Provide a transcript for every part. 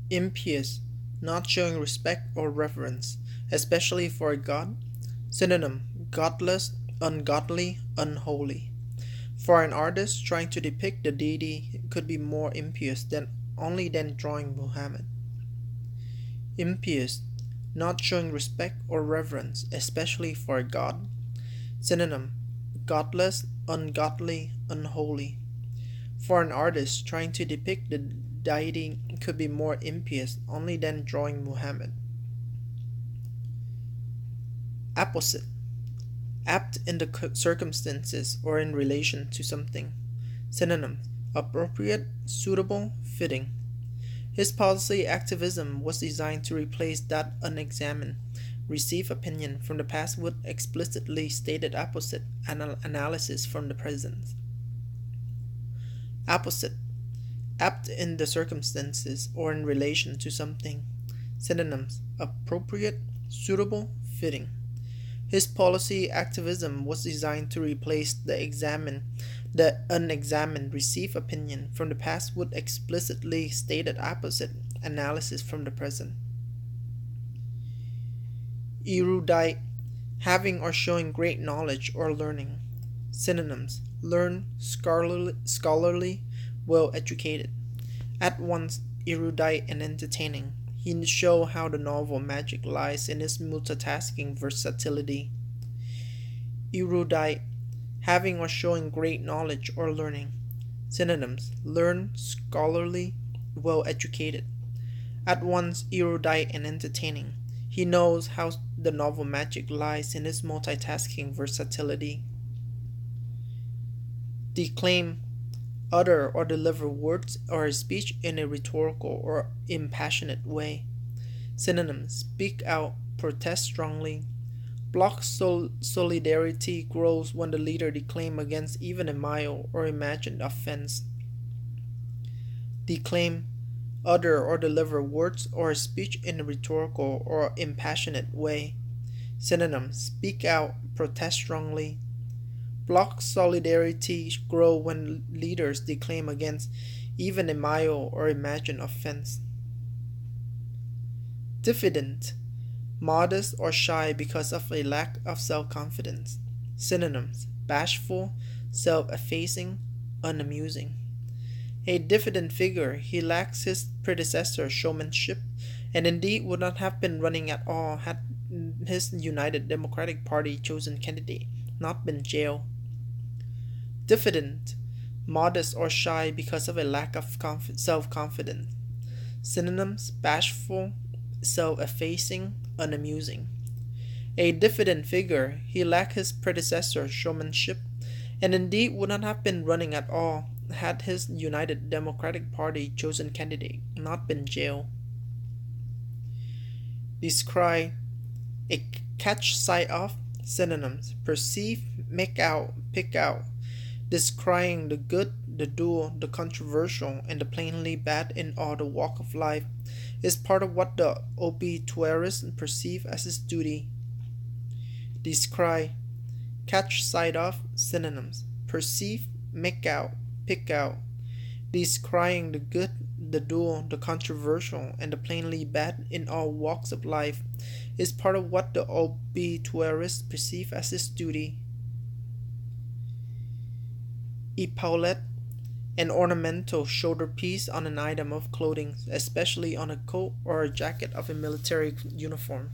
Impious, not showing respect or reverence, especially for a god. Synonym: godless, ungodly, unholy. For an artist trying to depict the deity could be more impious than drawing Muhammad. Impious, not showing respect or reverence, especially for a god. Synonym: godless, ungodly, unholy. For an artist trying to depict the deity could be more impious than drawing Muhammad. Apposite, apt in the circumstances or in relation to something. Synonym: appropriate, suitable, fitting. His policy activism was designed to replace that unexamined, received opinion from the past with explicitly stated opposite analysis from the present. Apposite, apt in the circumstances or in relation to something. Synonyms: appropriate, suitable, fitting. His policy activism was designed to replace the unexamined received opinion from the past with explicitly stated opposite analysis from the present. Erudite, having or showing great knowledge or learning. Synonyms: learned, scholarly, well educated. At once erudite and entertaining, he showed how the novel magic lies in his multitasking versatility. Erudite, having or showing great knowledge or learning. Synonyms: learned, scholarly, well educated. At once erudite and entertaining, he knows how the novel magic lies in his multitasking versatility. Declaim, utter or deliver words or a speech in a rhetorical or impassionate way. Synonyms: speak out, protest strongly. Block solidarity grows when the leader declaims against even a mild or imagined offense. Declaim, utter or deliver words or a speech in a rhetorical or impassionate way. Synonyms: speak out, protest strongly. Block solidarity grow when leaders declaim against even a mild or imagined offense. Diffident, modest or shy because of a lack of self-confidence. Synonyms: bashful, self-effacing, unamusing. A diffident figure, he lacks his predecessor's showmanship, and indeed would not have been running at all had his United Democratic Party chosen candidate not been jailed. Diffident, modest or shy because of a lack of self-confidence. Synonyms: bashful, self-effacing, unamusing. A diffident figure, he lacked his predecessor's showmanship, and indeed would not have been running at all had his United Democratic Party chosen candidate not been jailed. Descry, a catch sight of. Synonyms: perceive, make out, pick out. Descrying the good, the dual, the controversial, and the plainly bad in all the walk of life is part of what the obituarist perceive as his duty. Descry, catch sight of. Synonyms: perceive, make out, pick out. Descrying the good, the dual, the controversial, and the plainly bad in all walks of life is part of what the obituarist perceive as his duty. Epaulette, an ornamental shoulder piece on an item of clothing, especially on a coat or a jacket of a military uniform.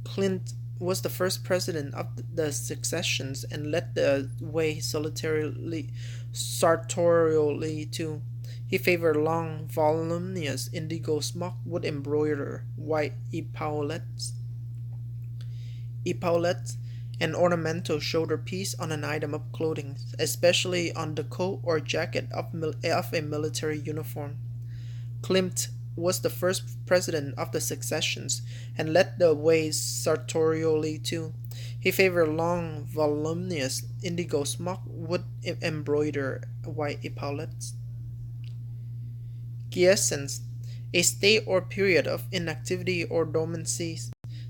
Clint was the first president of the successions and led the way sartorially too. He favored long, voluminous indigo smock with embroidered white epaulettes. Epaulettes, an ornamental shoulder piece on an item of clothing, especially on the coat or jacket of a military uniform. Klimt was the first president of the successions and led the way sartorially too. He favored long, voluminous indigo smock with embroidered white epaulettes. Quiescence, a state or period of inactivity or dormancy.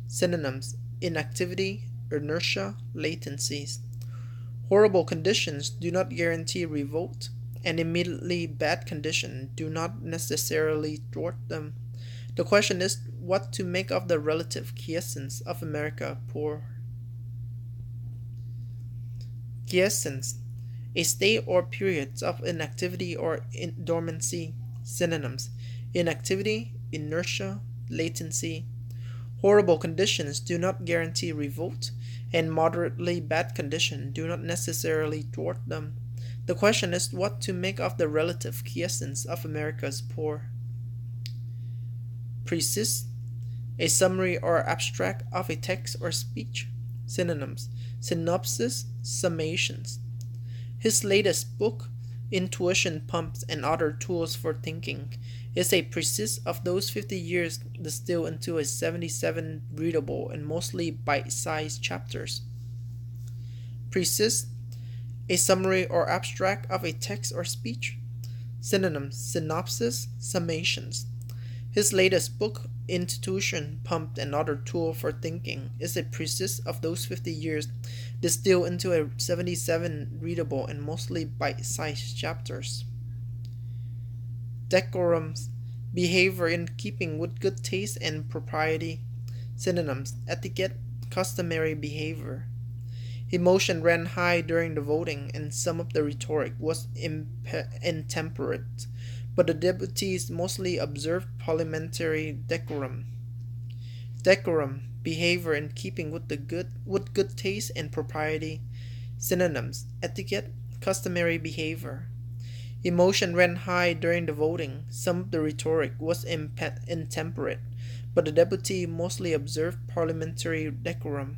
Synonyms: inactivity, inertia, latencies. Horrible conditions do not guarantee revolt. and immediately bad condition do not necessarily thwart them. The question is what to make of the relative quiescence of America poor. Quiescence, a state or period of inactivity or dormancy. Synonyms: inactivity, inertia, latency. Horrible conditions do not guarantee revolt, and moderately bad conditions do not necessarily thwart them. The question is what to make of the relative quiescence of America's poor. Precise, a summary or abstract of a text or speech. Synonyms: synopsis, summations. His latest book, Intuition Pumps and Other Tools for Thinking, is a precis of those 50 years distilled into a 77 readable and mostly bite-sized chapters. Precis, a summary or abstract of a text or speech. Synonyms: synopsis, summations. His latest book, Intuition Pumped and Other Tool for Thinking, is a precis of those 50 years distilled into a 77 readable and mostly bite-sized chapters. Decorum, behavior in keeping with good taste and propriety. Synonyms: etiquette, customary behavior. Emotion ran high during the voting, and some of the rhetoric was intemperate, but the deputies mostly observed parliamentary decorum. Decorum, behavior in keeping with good taste and propriety. Synonyms: etiquette, customary behavior. Emotion ran high during the voting. Some of the rhetoric was intemperate, but the deputy mostly observed parliamentary decorum.